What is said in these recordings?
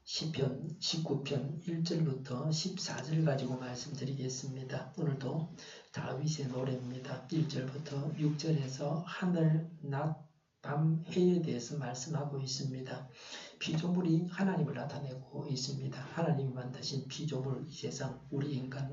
시편 19편 1절부터 14절 가지고 말씀드리겠습니다. 오늘도 다윗의 노래입니다. 1절부터 6절에서 하늘, 낮, 밤, 해에 대해서 말씀하고 있습니다. 피조물이 하나님을 나타내고 있습니다. 하나님이 만드신 피조물, 이 세상, 우리 인간,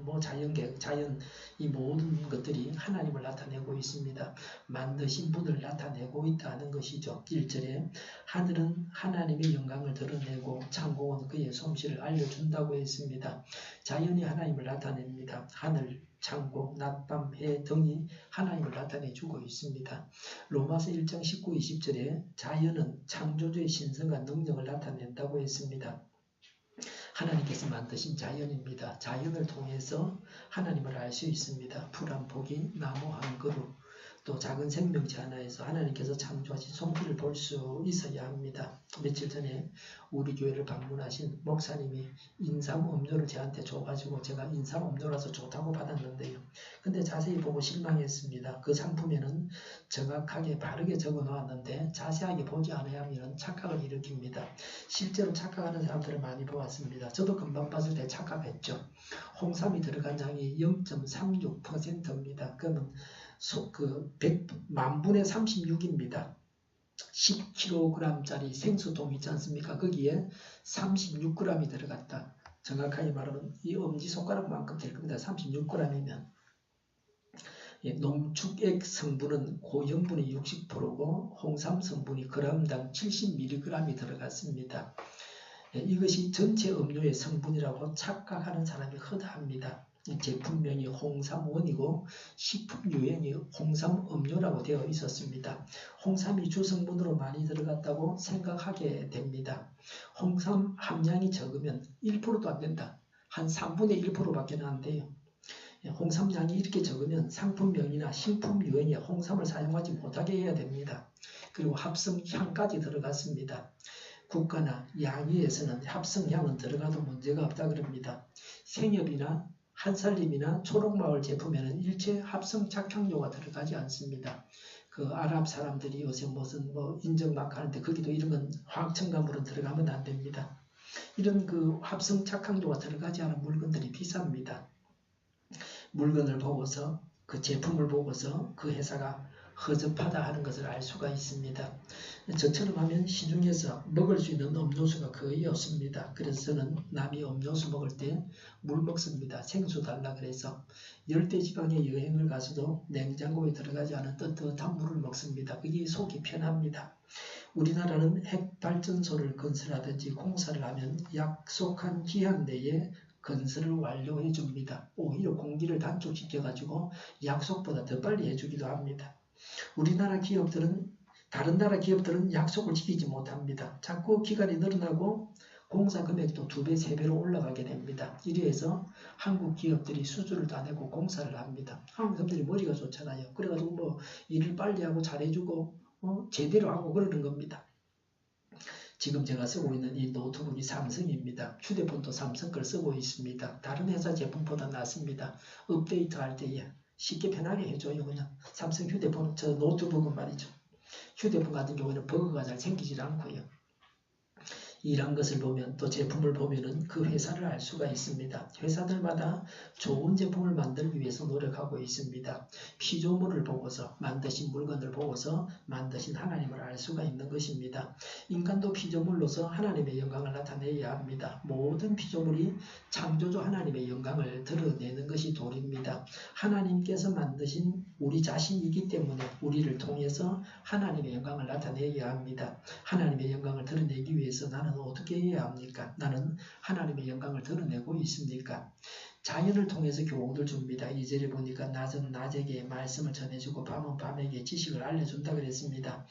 자연, 이 모든 것들이 하나님을 나타내고 있습니다. 만드신 분을 나타내고 있다는 것이죠. 1절에 하늘은 하나님의 영광을 드러내고 창공은 그의 솜씨를 알려준다고 했습니다. 자연이 하나님을 나타냅니다. 하늘, 창고, 낮밤, 해 등이 하나님을 나타내주고 있습니다. 로마서 1장 19, 20절에 자연은 창조주의 신성과 능력을 나타낸다고 했습니다. 하나님께서 만드신 자연입니다. 자연을 통해서 하나님을 알 수 있습니다. 풀 한 포기, 나무 한 그루, 또 작은 생명체 하나에서 하나님께서 창조하신 솜씨를 볼 수 있어야 합니다. 며칠 전에 우리 교회를 방문하신 목사님이 인삼 음료를 저한테 줘가지고 제가 인삼 음료라서 좋다고 받았는데요. 근데 자세히 보고 실망했습니다. 그 상품에는 정확하게 바르게 적어 놓았는데 자세하게 보지 않아야 하면 착각을 일으킵니다. 실제로 착각하는 사람들을 많이 보았습니다. 저도 금방 봤을 때 착각했죠. 홍삼이 들어간 양이 0.36%입니다. 그러면 10,000분의 36입니다. 10kg짜리 생수통 있지 않습니까? 거기에 36g이 들어갔다. 정확하게 말하면 이 엄지손가락만큼 될 겁니다. 36g이면. 농축액 성분은 고형분이 60%고 홍삼 성분이 g당 70mg이 들어갔습니다. 이것이 전체 음료의 성분이라고 착각하는 사람이 허다합니다. 제품명이 홍삼원이고 식품 유행이 홍삼 음료라고 되어 있었습니다. 홍삼이 주성분으로 많이 들어갔다고 생각하게 됩니다. 홍삼 함량이 적으면 1%도 안 된다. 한 3분의 1%밖에 안 돼요. 홍삼량이 이렇게 적으면 상품명이나 식품 유행에 홍삼을 사용하지 못하게 해야 됩니다. 그리고 합성향까지 들어갔습니다. 국가나 양의에서는 합성향은 들어가도 문제가 없다 그럽니다. 생협이나 한살림이나 초록마을 제품에는 일체 합성 착향료가 들어가지 않습니다. 그 아랍 사람들이 요새 무슨 인증마크 하는데 거기도 이런 건 화학 첨가물은 들어가면 안 됩니다. 이런 그 합성 착향료가 들어가지 않은 물건들이 비쌉니다. 물건을 보고서 그 제품을 보고서 그 회사가 허접하다 하는 것을 알 수가 있습니다. 저처럼 하면 시중에서 먹을 수 있는 음료수가 거의 없습니다. 그래서 저는 남이 음료수 먹을 때 물 먹습니다. 생수 달라 그래서 열대지방에 여행을 가서도 냉장고에 들어가지 않은 떳떳한 물을 먹습니다. 그게 속이 편합니다. 우리나라는 핵발전소를 건설하든지 공사를 하면 약속한 기한 내에 건설을 완료해 줍니다. 오히려 공기를 단축시켜가지고 약속보다 더 빨리 해주기도 합니다. 우리나라 기업들은 다른 나라 기업들은 약속을 지키지 못합니다. 자꾸 기간이 늘어나고 공사 금액도 2배, 3배로 올라가게 됩니다. 이래서 한국 기업들이 수주를 다 내고 공사를 합니다. 한국 사람들이 머리가 좋잖아요. 그래가지고 일을 빨리 하고 잘해주고 제대로 하고 그러는 겁니다. 지금 제가 쓰고 있는 이 노트북이 삼성입니다. 휴대폰도 삼성 걸 쓰고 있습니다. 다른 회사 제품보다 낫습니다. 업데이트 할 때에 쉽게 편하게 해줘요. 그냥 삼성 휴대폰, 저 노트북은 말이죠. 휴대폰 같은 경우에는 버그가 잘 생기질 않고요. 이런 것을 보면 또 제품을 보면은 그 회사를 알 수가 있습니다. 회사들마다 좋은 제품을 만들기 위해서 노력하고 있습니다. 피조물을 보고서 만드신 물건을 보고서 만드신 하나님을 알 수가 있는 것입니다. 인간도 피조물로서 하나님의 영광을 나타내야 합니다. 모든 피조물이 창조주 하나님의 영광을 드러내는 것이 도리입니다. 하나님께서 만드신 우리 자신이기 때문에 우리를 통해서 하나님의 영광을 나타내야 합니다. 하나님의 영광을 드러내기 위해서 나는 어떻게 해야 합니까? 나는 하나님의 영광을 드러내고 있습니까? 자연을 통해서 교훈을 줍니다. 2절에 보니까 낮은 낮에게 말씀을 전해주고 밤은 밤에게 지식을 알려준다 그랬습니다.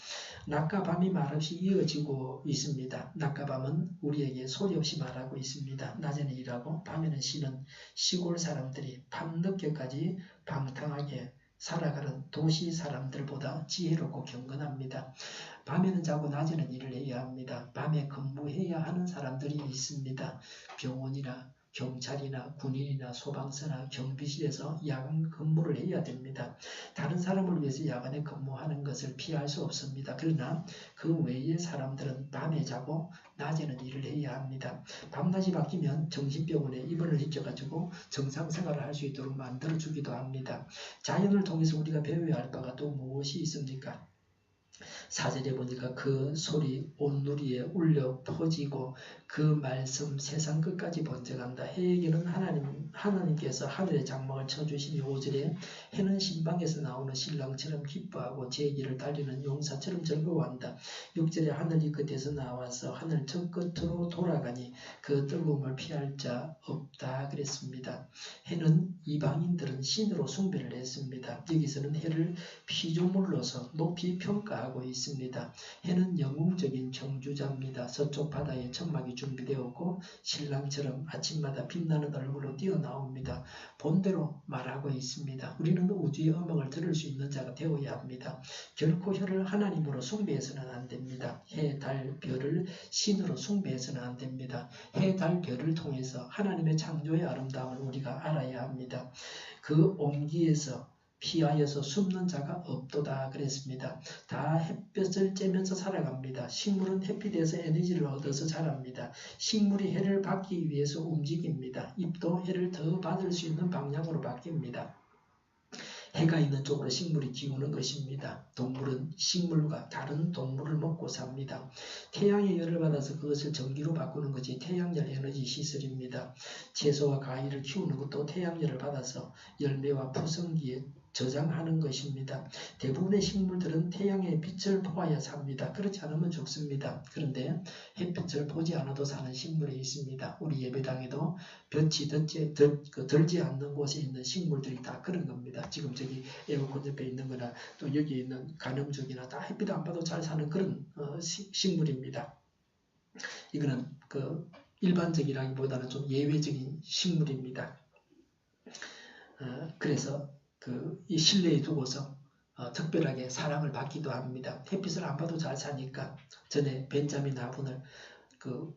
낮과 밤이 말없이 이어지고 있습니다. 낮과 밤은 우리에게 소리 없이 말하고 있습니다. 낮에는 일하고 밤에는 쉬는 시골 사람들이 밤늦게까지 방탕하게 살아가는 도시 사람들보다 지혜롭고 경건합니다. 밤에는 자고 낮에는 일을 해야 합니다. 밤에 근무해야 하는 사람들이 있습니다. 병원이나 경찰이나 군인이나 소방서나 경비실에서 야간 근무를 해야 됩니다. 다른 사람을 위해서 야간에 근무하는 것을 피할 수 없습니다. 그러나 그 외의 사람들은 밤에 자고 낮에는 일을 해야 합니다. 밤낮이 바뀌면 정신병원에 입원을 시켜가지고 정상생활을 할 수 있도록 만들어주기도 합니다. 자연을 통해서 우리가 배워야 할 바가 또 무엇이 있습니까? 4절에 보니까 그 소리 온누리에 울려 퍼지고 그 말씀 세상 끝까지 번져간다. 해에게는 하나님께서 하늘의 장막을 쳐주시니 5절에 해는 신방에서 나오는 신랑처럼 기뻐하고 제 길을 달리는 용사처럼 즐거워한다. 6절에 하늘이 끝에서 나와서 하늘 저 끝으로 돌아가니 그 뜨거움을 피할 자 없다 그랬습니다. 해는 이방인들은 신으로 숭배를 했습니다. 여기서는 해를 피조물로서 높이 평가하고 있습니다. 해는 영웅적인 경주자입니다. 서쪽 바다에 천막이 준비되었고 신랑처럼 아침마다 빛나는 얼굴로 뛰어나옵니다. 본대로 말하고 있습니다. 우리는 우주의 음악을 들을 수 있는 자가 되어야 합니다. 결코 혀를 하나님으로 숭배해서는 안 됩니다. 해, 달, 별을 신으로 숭배해서는 안 됩니다. 해, 달, 별을 통해서 하나님의 창조의 아름다움을 우리가 알아야 합니다. 그 온기에서 피하여서 숨는 자가 없도다 그랬습니다. 다 햇볕을 쬐면서 살아갑니다. 식물은 햇빛에서 에너지를 얻어서 자랍니다. 식물이 해를 받기 위해서 움직입니다. 잎도 해를 더 받을 수 있는 방향으로 바뀝니다. 해가 있는 쪽으로 식물이 기우는 것입니다. 동물은 식물과 다른 동물을 먹고 삽니다. 태양의 열을 받아서 그것을 전기로 바꾸는 것이 태양열 에너지 시설입니다. 채소와 과일을 키우는 것도 태양열을 받아서 열매와 푸성기에 저장하는 것입니다. 대부분의 식물들은 태양의 빛을 보아야 삽니다. 그렇지 않으면 죽습니다. 그런데 햇빛을 보지 않아도 사는 식물이 있습니다. 우리 예배당에도 볕이 들지 않는 곳에 있는 식물들이 다 그런 겁니다. 지금 저기 에어컨 옆에 있는 거나 또 여기 있는 간염죽이나 다 햇빛 안 봐도 잘 사는 그런 식물입니다. 이거는 일반적이라기보다는 좀 예외적인 식물입니다. 그래서 이 실내에 두고서 특별하게 사랑을 받기도 합니다. 햇빛을 안 봐도 잘 사니까 전에 벤자민 화분을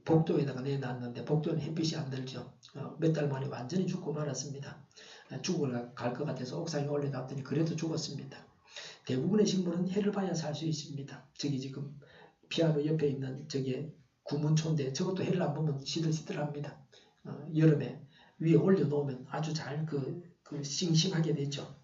복도에다가 내놨는데 복도는 햇빛이 안 들죠. 몇 달 만에 완전히 죽고 말았습니다. 죽을 갈 것 같아서 옥상에 올려놨더니 그래도 죽었습니다. 대부분의 식물은 해를 봐야 살 수 있습니다. 저기 지금 피아노 옆에 있는 저게 구문초인데 저것도 해를 안 보면 시들시들합니다. 여름에 위에 올려놓으면 아주 잘 싱싱하게 되죠.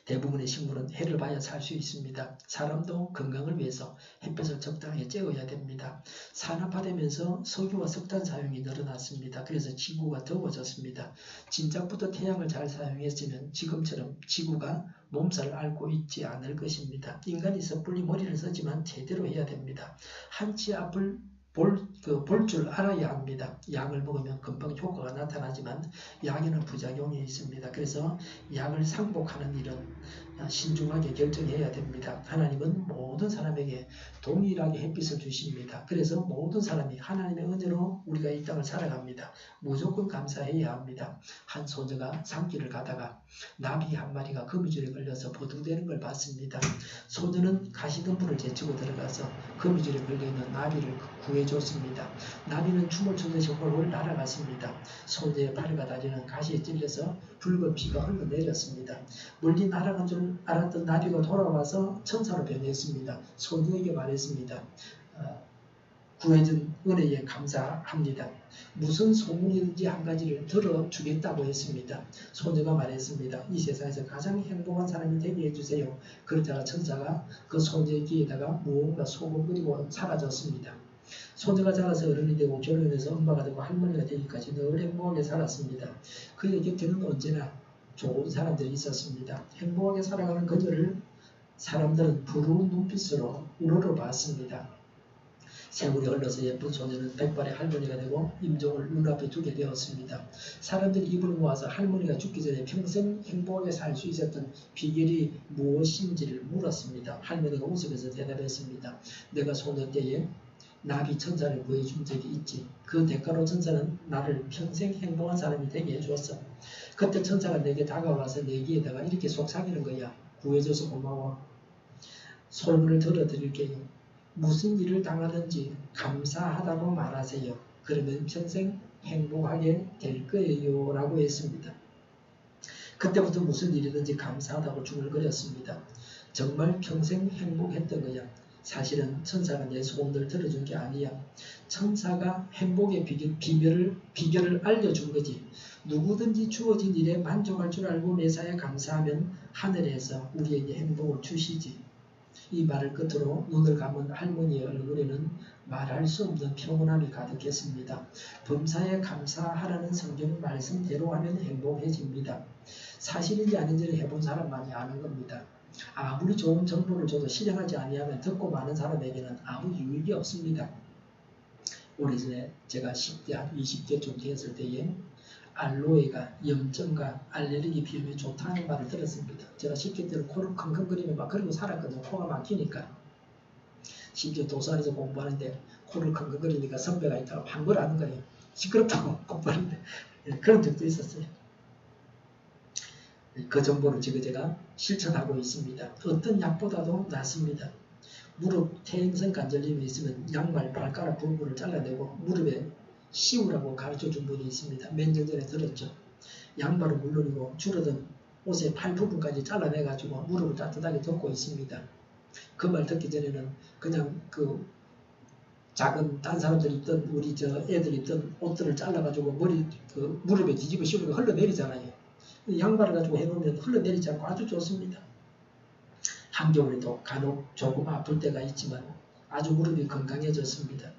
대부분의 식물은 해를 봐야 살 수 있습니다. 사람도 건강을 위해서 햇볕을 적당히 쬐어야 됩니다. 산업화되면서 석유와 석탄 사용이 늘어났습니다. 그래서 지구가 더워졌습니다. 진작부터 태양을 잘 사용했으면 지금처럼 지구가 몸살을 앓고 있지 않을 것입니다. 인간이 섣불리 머리를 쓰지만 제대로 해야 됩니다. 한치 앞을 볼 줄 알아야 합니다. 약을 먹으면 금방 효과가 나타나지만 약에는 부작용이 있습니다. 그래서 약을 상복하는 일은 신중하게 결정해야 됩니다. 하나님은 모든 사람에게 동일하게 햇빛을 주십니다. 그래서 모든 사람이 하나님의 은혜로 우리가 이 땅을 살아갑니다. 무조건 감사해야 합니다. 한 소녀가 산길을 가다가 나비 한 마리가 거미줄에 걸려서 버둥대는 걸 봤습니다. 소녀는 가시덤불을 제치고 들어가서 거미줄에 걸려있는 나비를 구해줬습니다. 나비는 춤을 추듯이 홀홀 날아갔습니다. 소녀의 팔과 다리는 가시에 찔려서 붉은 피가 흘러내렸습니다. 멀리 날아간 줄 알았던 나비가 돌아와서 천사로 변했습니다. 소녀에게 말했습니다. 구해준 은혜에 감사합니다. 무슨 소문이든지 한 가지를 들어주겠다고 했습니다. 소녀가 말했습니다. 이 세상에서 가장 행복한 사람이 되게 해주세요. 그러다가 천사가 그 소녀의 귀에다가 무언가 소금거리고 사라졌습니다. 소녀가 자라서 어른이 되고 결혼해서 엄마가 되고 할머니가 되기까지 늘 행복하게 살았습니다. 그의 곁에는 언제나 좋은 사람들이 있었습니다. 행복하게 살아가는 그들을 사람들은 부러운 눈빛으로 우러러봤습니다. 세월이 흘러서 예쁜 소녀는 백발의 할머니가 되고 임종을 눈앞에 두게 되었습니다. 사람들이 입을 모아서 할머니가 죽기 전에 평생 행복하게 살 수 있었던 비결이 무엇인지를 물었습니다. 할머니가 웃으면서 대답했습니다. 내가 소녀 때에 나비 천사를 구해준 적이 있지. 그 대가로 천사는 나를 평생 행복한 사람이 되게 해주었어. 그때 천사가 내게 다가와서 내 귀에다가 이렇게 속삭이는 거야. 구해줘서 고마워. 소문을 들어드릴게요. 무슨 일을 당하든지 감사하다고 말하세요. 그러면 평생 행복하게 될 거예요 라고 했습니다. 그때부터 무슨 일이든지 감사하다고 중얼거렸습니다. 정말 평생 행복했던 거야. 사실은 천사가 내 소원을 들어준 게 아니야. 천사가 행복의 비결을 알려준 거지. 누구든지 주어진 일에 만족할 줄 알고 매사에 감사하면 하늘에서 우리에게 행복을 주시지. 이 말을 끝으로 눈을 감은 할머니의 얼굴에는 말할 수 없는 평온함이 가득했습니다. 범사에 감사하라는 성경 말씀대로 하면 행복해집니다. 사실인지 아닌지를 해본 사람만이 아는 겁니다. 아무리 좋은 정보를 줘도 실행하지 아니하면 듣고 많은 사람에게는 아무 유익이 없습니다. 오래전에 제가 10대, 한 20대쯤 되었을 때에 알로에가 염증과 알레르기 비염에 좋다는 말을 들었습니다. 제가 10대 때는 코를 킁킁거리며 막 그러고 살았거든요. 코가 막히니까. 심지어 도서관에서 공부하는데 코를 킁킁거리니까 선배가 있다가 반걸 하는 거예요. 시끄럽다고 공부하는데. 그런 적도 있었어요. 그 정보를 지금 제가 실천하고 있습니다. 어떤 약보다도 낫습니다. 무릎 퇴행성 관절염이 있으면 양말 발가락 부분을 잘라내고 무릎에 씌우라고 가르쳐준 분이 있습니다. 몇 년 전에 들었죠. 양말은 물론이고 줄어든 옷의 팔 부분까지 잘라내가지고 무릎을 따뜻하게 덮고 있습니다. 그 말 듣기 전에는 그냥 그 작은 딴 사람들 입던 우리 저 애들 입던 옷들을 잘라가지고 머리 그 무릎에 뒤집어 씌우고 흘러내리잖아요. 양말을 가지고 해놓으면 흘러내리지 않고 아주 좋습니다. 한겨울에도 간혹 조금 아플 때가 있지만 아주 무릎이 건강해졌습니다.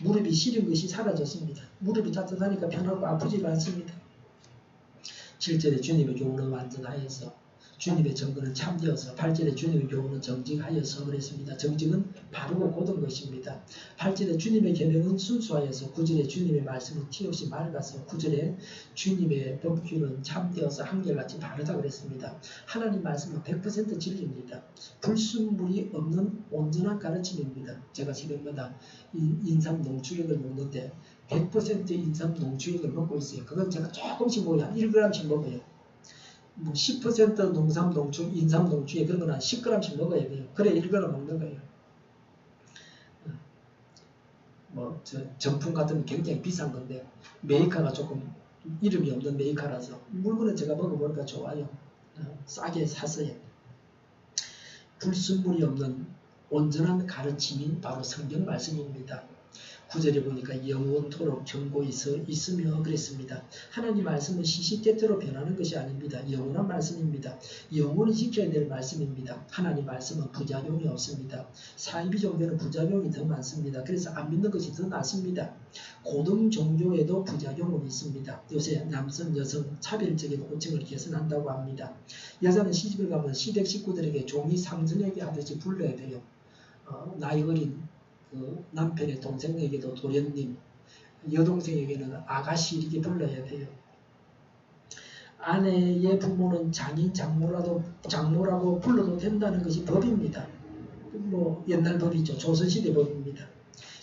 무릎이 시린 것이 사라졌습니다. 무릎이 따뜻하니까 편하고 아프지 않습니다. 7절에 주님의 교훈은 완전하여서 주님의 정근은 참되어서 8절에 주님의 교훈은 정직하여서 그랬습니다. 정직은 바르고 곧은 것입니다. 8절에 주님의 계명은 순수하여서 9절에 주님의 말씀은 티없이 맑아서 9절에 주님의 법규는 참되어서 한결같이 바르다 그랬습니다. 하나님 말씀은 100% 진리입니다. 불순물이 없는 온전한 가르침입니다. 제가 새벽마다 인삼 농축액을 먹는데 100% 인삼 농축액을 먹고 있어요. 그건 제가 조금씩 먹어요. 1g씩 먹어요. 뭐 10% 농삼 농축, 인삼 농축에 그런 거는 10g씩 먹어야 돼요. 그래 1g 먹는 거예요. 뭐 정품 같은 건 굉장히 비싼 건데 메이커가 조금 이름이 없는 메이커라서 물건은 제가 먹어보니까 좋아요. 싸게 샀어요. 불순물이 없는 온전한 가르침이 바로 성경 말씀입니다. 9절에 보니까 영원토록 견고히 있으며 그랬습니다. 하나님 말씀은 시시때때로 변하는 것이 아닙니다. 영원한 말씀입니다. 영원히 지켜야 될 말씀입니다. 하나님 말씀은 부작용이 없습니다. 사이비 종교는 부작용이 더 많습니다. 그래서 안 믿는 것이 더 낫습니다. 고등 종교에도 부작용은 있습니다. 요새 남성, 여성 차별적인 호칭을 개선한다고 합니다. 여자는 시집을 가면 시댁 식구들에게 종이 상전에게 하듯이 불러야 돼요. 나이 어린 그 남편의 동생에게도 도련님, 여동생에게는 아가씨 이렇게 불러야 돼요. 아내의 부모는 장인, 장모라고 불러도 된다는 것이 법입니다. 뭐 옛날 법이죠. 조선시대 법입니다.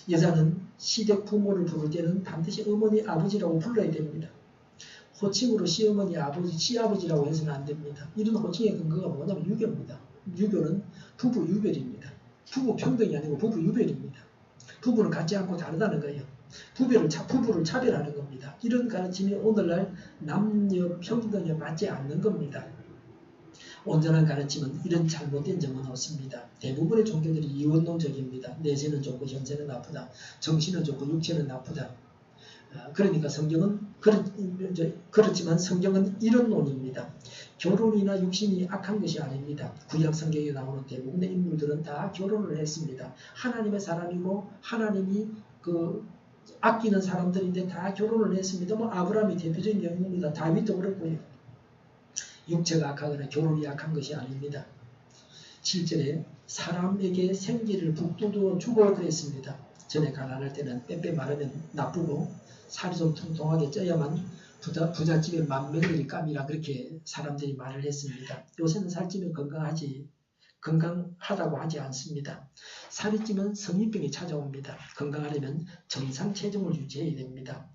여자는 시댁 부모를 부를 때는 반드시 어머니, 아버지라고 불러야 됩니다. 호칭으로 시어머니, 아버지, 시아버지라고 해서는 안 됩니다. 이런 호칭의 근거가 뭐냐면 유교입니다. 유교는 부부 유별입니다. 부부 평등이 아니고 부부 유별입니다. 부부는 같지 않고 다르다는 거예요. 부부를 차별하는 겁니다. 이런 가르침이 오늘날 남녀 평등에 맞지 않는 겁니다. 온전한 가르침은 이런 잘못된 점은 없습니다. 대부분의 종교들이 이원론적입니다. 내세는 좋고 현세는 나쁘다. 정신은 좋고 육체는 나쁘다. 그러니까 성경은 그렇지만 성경은 이론론입니다. 결혼이나 육신이 악한 것이 아닙니다. 구약 성경에 나오는 대부분의 인물들은 다 결혼을 했습니다. 하나님의 사람이고 하나님이 아끼는 사람들인데 다 결혼을 했습니다. 뭐 아브라함이 대표적인 경우입니다. 다윗도 그렇고요. 육체가 악하거나 결혼이 악한 것이 아닙니다. 7절에 사람에게 생기를 북돋워 주고 그랬습니다. 전에 가난할 때는 빼빼 마르면 나쁘고 살이 좀 통통하게 쪄야만 부잣집의 맏며느리 감이라 그렇게 사람들이 말을 했습니다. 요새는 살찌면 건강하다고 하지 않습니다. 살이 찌면 성인병이 찾아옵니다. 건강하려면 정상 체중을 유지해야 됩니다.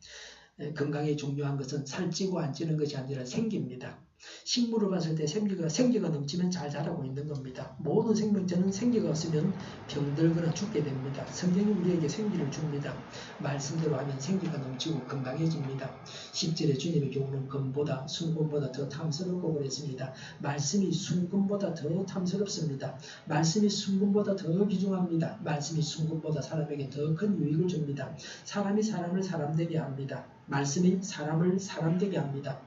건강에 중요한 것은 살찌고 안 찌는 것이 아니라 생기입니다. 식물을 봤을 때 생기가 넘치면 잘 자라고 있는 겁니다. 모든 생명체는 생기가 없으면 병들거나 죽게 됩니다. 성경이 우리에게 생기를 줍니다. 말씀대로 하면 생기가 넘치고 건강해집니다. 10절에 주님의 교훈은 금보다 순금보다 더 탐스럽고 그랬습니다. 말씀이 순금보다 더 탐스럽습니다. 말씀이 순금보다 더 귀중합니다. 말씀이 순금보다 사람에게 더 큰 유익을 줍니다. 사람이 사람을 사람되게 합니다. 말씀이 사람을 사람되게 합니다.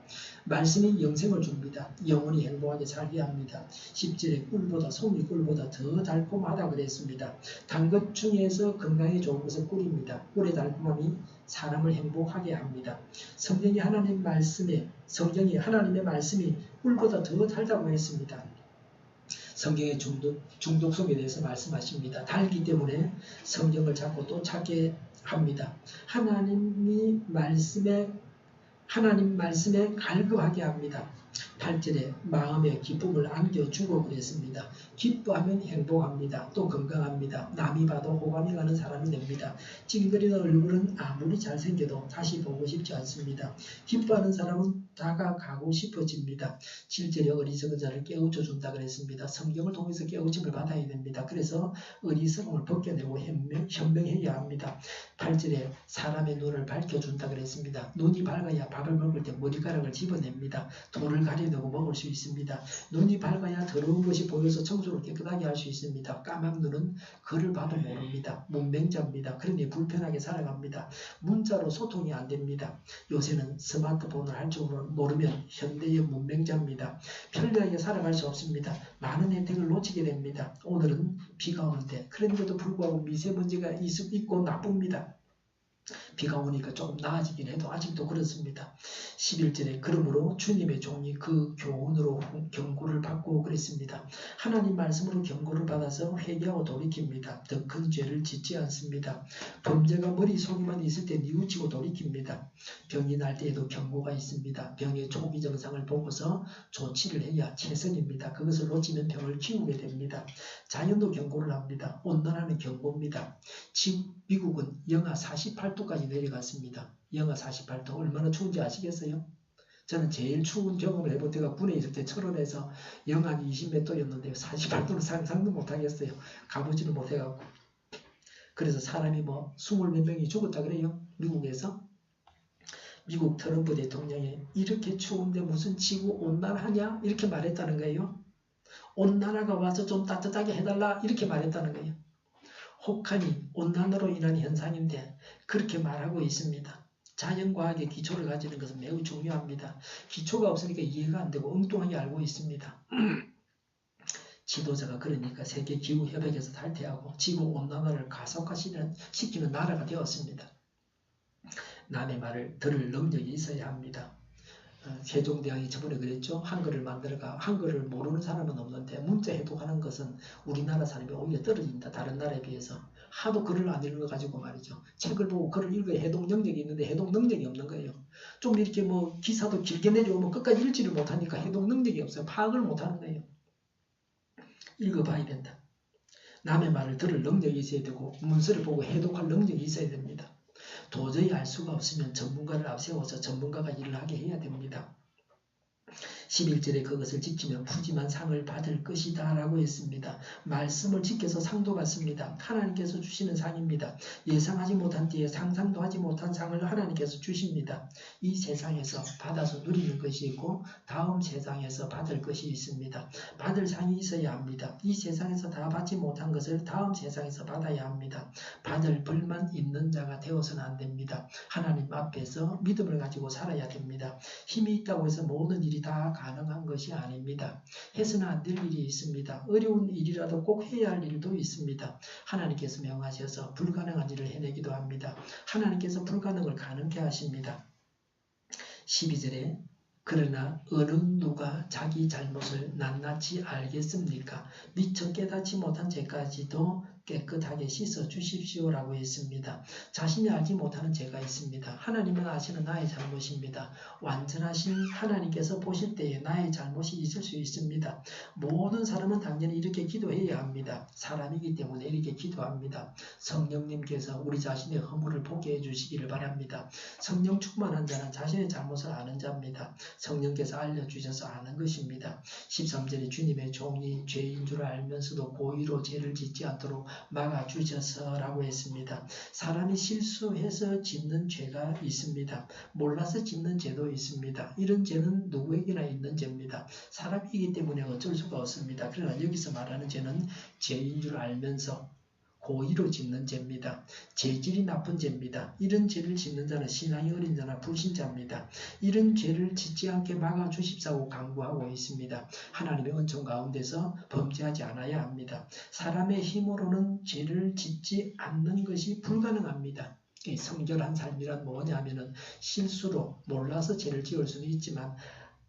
말씀이 영생을 줍니다. 영원히 행복하게 살게 합니다. 10절에 꿀보다 송이 꿀보다 더 달콤하다 그랬습니다. 단 것 중에서 건강에 좋은 것은 꿀입니다. 꿀의 달콤함이 사람을 행복하게 합니다. 성경이 하나님의 말씀이 꿀보다 더 달다고 했습니다. 성경의 중독성에 대해서 말씀하십니다. 달기 때문에 성경을 자꾸 또 찾게 합니다. 하나님 말씀에 갈급하게 합니다. 8절에 마음의 기쁨을 안겨주고 그랬습니다. 기뻐하면 행복합니다. 또 건강합니다. 남이 봐도 호감이 가는 사람이 됩니다. 찡그리는 얼굴은 아무리 잘생겨도 다시 보고 싶지 않습니다. 기뻐하는 사람은 다가가고 싶어집니다. 7절에 어리석은 자를 깨우쳐 준다 그랬습니다. 성경을 통해서 깨우침을 받아야 됩니다. 그래서 어리석음을 벗겨내고 현명해야 합니다. 8절에 사람의 눈을 밝혀준다 그랬습니다. 눈이 밝아야 밥을 먹을 때 머리카락을 집어냅니다. 돌을 가려내고 먹을 수 있습니다. 눈이 밝아야 더러운 것이 보여서 청소를 깨끗하게 할 수 있습니다. 까만 눈은 글을 봐도 모릅니다. 문맹자입니다. 그러니 불편하게 살아갑니다. 문자로 소통이 안 됩니다. 요새는 스마트폰을 할 줄 모르면 현대의 문맹자입니다. 편리하게 살아갈 수 없습니다. 많은 혜택을 놓치게 됩니다. 오늘은 비가 오는데 그런데도 불구하고 미세먼지가 있고 나쁩니다. 비가 오니까 조금 나아지긴 해도 아직도 그렇습니다. 11절에 그러므로 주님의 종이 그 교훈으로 경고를 받고 그랬습니다. 하나님 말씀으로 경고를 받아서 회개하고 돌이킵니다. 더 큰 죄를 짓지 않습니다. 범죄가 머릿속에만 있을 때 뉘우치고 돌이킵니다. 병이 날 때에도 경고가 있습니다. 병의 초기 증상을 보고서 조치를 해야 최선입니다. 그것을 놓치면 병을 키우게 됩니다. 자연도 경고를 합니다. 온난화는 경고입니다. 미국은 영하 48도까지 내려갔습니다. 영하 48도 얼마나 추운지 아시겠어요? 저는 제일 추운 경험을 해볼 때가 군에 있을 때 철원에서 영하 20몇 도였는데 48도는 상상도 못하겠어요. 가보지는 못해갖고. 그래서 사람이 20몇 명이 죽었다 그래요. 미국에서. 미국 트럼프 대통령이 이렇게 추운데 무슨 지구 온난화냐? 이렇게 말했다는 거예요. 온난화가 와서 좀 따뜻하게 해달라 이렇게 말했다는 거예요. 혹하니 온난화로 인한 현상인데 그렇게 말하고 있습니다. 자연과학의 기초를 가지는 것은 매우 중요합니다. 기초가 없으니까 이해가 안 되고 엉뚱하게 알고 있습니다. 지도자가 그러니까 세계기후협약에서 탈퇴하고 지구온난화를 가속화시키는 나라가 되었습니다. 남의 말을 들을 능력이 있어야 합니다. 세종대왕이 저번에 그랬죠. 한글을 모르는 사람은 없는데 문자 해독하는 것은 우리나라 사람이 오히려 떨어진다. 다른 나라에 비해서. 하도 글을 안 읽어가지고 말이죠. 책을 보고 글을 읽어야 해독 능력이 있는데 해독 능력이 없는 거예요. 좀 이렇게 기사도 길게 내려오면 끝까지 읽지를 못하니까 해독 능력이 없어요. 파악을 못하는 거예요. 읽어봐야 된다. 남의 말을 들을 능력이 있어야 되고 문서를 보고 해독할 능력이 있어야 됩니다. 도저히 알 수가 없으면 전문가를 앞세워서 전문가가 일을 하게 해야 됩니다. 11절에 그것을 지키면 푸짐한 상을 받을 것이다 라고 했습니다. 말씀을 지켜서 상도 받습니다. 하나님께서 주시는 상입니다. 예상하지 못한 때에 상상도 하지 못한 상을 하나님께서 주십니다. 이 세상에서 받아서 누리는 것이 있고 다음 세상에서 받을 것이 있습니다. 받을 상이 있어야 합니다. 이 세상에서 다 받지 못한 것을 다음 세상에서 받아야 합니다. 받을 벌만 있는 자가 되어서는 안 됩니다. 하나님 앞에서 믿음을 가지고 살아야 됩니다. 힘이 있다고 해서 모든 일이 다 가능한 것이 아닙니다. 해서는 안 될 일이 있습니다. 어려운 일이라도 꼭 해야 할 일도 있습니다. 하나님께서 명하셔서 불가능한 일을 해내기도 합니다. 하나님께서 불가능을 가능케 하십니다. 12절에 그러나 어느 누가 자기 잘못을 낱낱이 알겠습니까? 미처 깨닫지 못한 죄까지도 깨끗하게 씻어 주십시오라고 했습니다. 자신이 알지 못하는 죄가 있습니다. 하나님은 아시는 나의 잘못입니다. 완전하신 하나님께서 보실 때에 나의 잘못이 있을 수 있습니다. 모든 사람은 당연히 이렇게 기도해야 합니다. 사람이기 때문에 이렇게 기도합니다. 성령님께서 우리 자신의 허물을 보게 해주시기를 바랍니다. 성령 충만한 자는 자신의 잘못을 아는 자입니다. 성령께서 알려주셔서 아는 것입니다. 13절에 주님의 종이 죄인 줄 알면서도 고의로 죄를 짓지 않도록 막아주셔서라고 했습니다. 사람이 실수해서 짓는 죄가 있습니다. 몰라서 짓는 죄도 있습니다. 이런 죄는 누구에게나 있는 죄입니다. 사람이기 때문에 어쩔 수가 없습니다. 그러나 여기서 말하는 죄는 죄인 줄 알면서 고의로 짓는 죄입니다. 죄질이 나쁜 죄입니다. 이런 죄를 짓는 자는 신앙이 어린 자나 불신자입니다. 이런 죄를 짓지 않게 막아주십사고 강구하고 있습니다. 하나님의 은총 가운데서 범죄하지 않아야 합니다. 사람의 힘으로는 죄를 짓지 않는 것이 불가능합니다. 성결한 삶이란 뭐냐면은 실수로 몰라서 죄를 지을 수는 있지만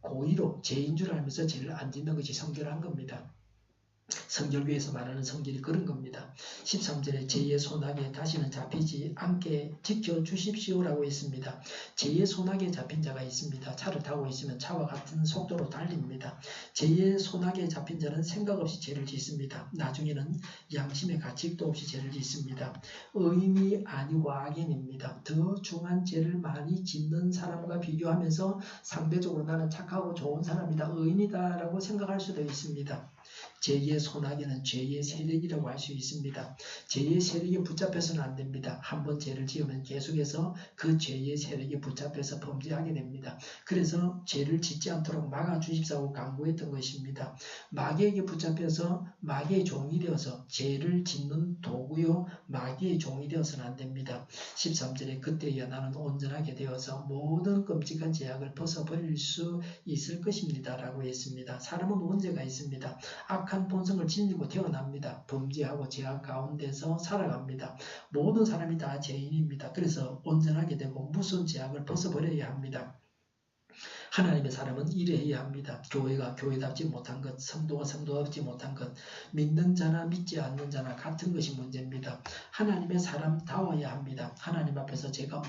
고의로 죄인 줄 알면서 죄를 안 짓는 것이 성결한 겁니다. 성결교에서 말하는 성결이 그런 겁니다. 13절에 죄의 소나기에 다시는 잡히지 않게 지켜주십시오라고 했습니다. 죄의 소나기에 잡힌 자가 있습니다. 차를 타고 있으면 차와 같은 속도로 달립니다. 죄의 소나기에 잡힌 자는 생각 없이 죄를 짓습니다. 나중에는 양심의 가책도 없이 죄를 짓습니다. 의인이 아니고 악인입니다. 더 중한 죄를 많이 짓는 사람과 비교하면서 상대적으로 나는 착하고 좋은 사람이다, 의인이다 라고 생각할 수도 있습니다. 죄의 소나기는 죄의 세력이라고 할 수 있습니다. 죄의 세력에 붙잡혀서는 안 됩니다. 한번 죄를 지으면 계속해서 그 죄의 세력에 붙잡혀서 범죄하게 됩니다. 그래서 죄를 짓지 않도록 막아주십사고 강구했던 것입니다. 마귀에게 붙잡혀서 마귀의 종이 되어서 죄를 짓는 도구요 마귀의 종이 되어서는 안 됩니다. 13절에 그때야 나는 온전하게 되어서 모든 끔찍한 죄악을 벗어버릴 수 있을 것입니다 라고 했습니다. 사람은 문제가 있습니다. 악한 본성을 지니고 태어납니다. 범죄하고 죄악 가운데서 살아갑니다. 모든 사람이 다 죄인입니다. 그래서 온전하게 되고 무서운 죄악을 벗어버려야 합니다. 하나님의 사람은 이래야 합니다. 교회가 교회답지 못한 것, 성도가 성도답지 못한 것, 믿는 자나 믿지 않는 자나 같은 것이 문제입니다. 하나님의 사람다워야 합니다. 하나님 앞에서 제가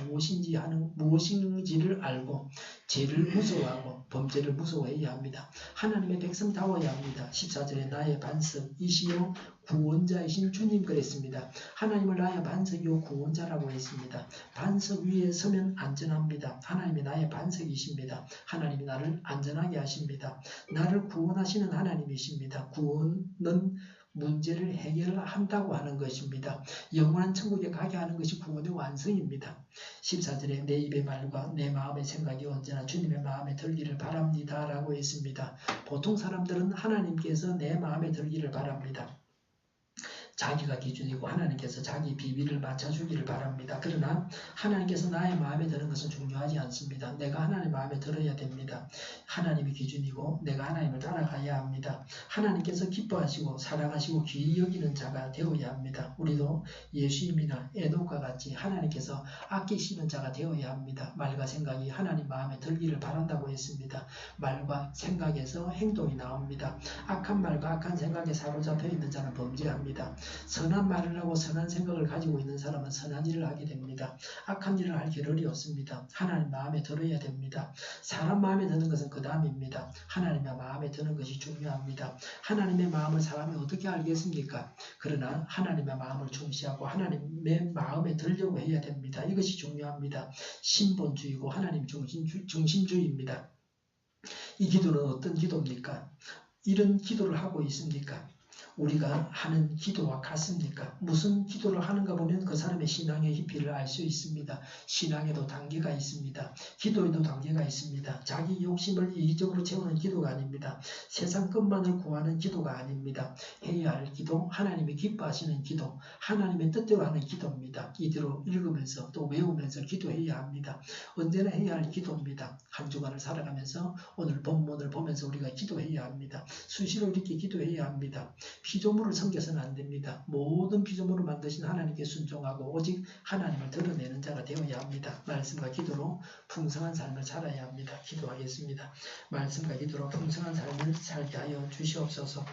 무엇인지를 알고 죄를 무서워하고 범죄를 무서워해야 합니다. 하나님의 백성다워야 합니다. 14절에 나의 반석이시요 구원자이신 주님 그랬습니다. 하나님을 나의 반석이요 구원자라고 했습니다. 반석 위에 서면 안전합니다. 하나님이 나의 반석이십니다. 하나님이 나를 안전하게 하십니다. 나를 구원하시는 하나님이십니다. 구원은 문제를 해결한다고 하는 것입니다. 영원한 천국에 가게 하는 것이 구원의 완성입니다. 14절에 내 입의 말과 내 마음의 생각이 언제나 주님의 마음에 들기를 바랍니다 라고 했습니다. 보통 사람들은 하나님께서 내 마음에 들기를 바랍니다. 자기가 기준이고 하나님께서 자기 비밀을 맞춰주기를 바랍니다. 그러나 하나님께서 나의 마음에 드는 것은 중요하지 않습니다. 내가 하나님 마음에 들어야 됩니다. 하나님이 기준이고 내가 하나님을 따라가야 합니다. 하나님께서 기뻐하시고 사랑하시고 귀히 여기는 자가 되어야 합니다. 우리도 예수님이나 에녹과 같이 하나님께서 아끼시는 자가 되어야 합니다. 말과 생각이 하나님 마음에 들기를 바란다고 했습니다. 말과 생각에서 행동이 나옵니다. 악한 말과 악한 생각에 사로잡혀 있는 자는 범죄합니다. 선한 말을 하고 선한 생각을 가지고 있는 사람은 선한 일을 하게 됩니다. 악한 일을 할 겨를이 없습니다. 하나님 마음에 들어야 됩니다. 사람 마음에 드는 것은 그 다음입니다. 하나님의 마음에 드는 것이 중요합니다. 하나님의 마음을 사람이 어떻게 알겠습니까? 그러나 하나님의 마음을 중시하고 하나님의 마음에 들려고 해야 됩니다. 이것이 중요합니다. 신본주의고 하나님 중심주의입니다. 이 기도는 어떤 기도입니까? 이런 기도를 하고 있습니까? 우리가 하는 기도와 같습니까? 무슨 기도를 하는가 보면 그 사람의 신앙의 깊이를 알 수 있습니다. 신앙에도 단계가 있습니다. 기도에도 단계가 있습니다. 자기 욕심을 이기적으로 채우는 기도가 아닙니다. 세상 것만을 구하는 기도가 아닙니다. 해야 할 기도, 하나님이 기뻐하시는 기도, 하나님의 뜻대로 하는 기도입니다. 이대로 읽으면서 또 외우면서 기도해야 합니다. 언제나 해야 할 기도입니다. 한 주간을 살아가면서 오늘 본문을 보면서 우리가 기도해야 합니다. 수시로 이렇게 기도해야 합니다. 피조물을 섬겨서는 안 됩니다. 모든 피조물을 만드신 하나님께 순종하고 오직 하나님을 드러내는 자가 되어야 합니다. 말씀과 기도로 풍성한 삶을 살아야 합니다. 기도하겠습니다. 말씀과 기도로 풍성한 삶을 살게 하여 주시옵소서.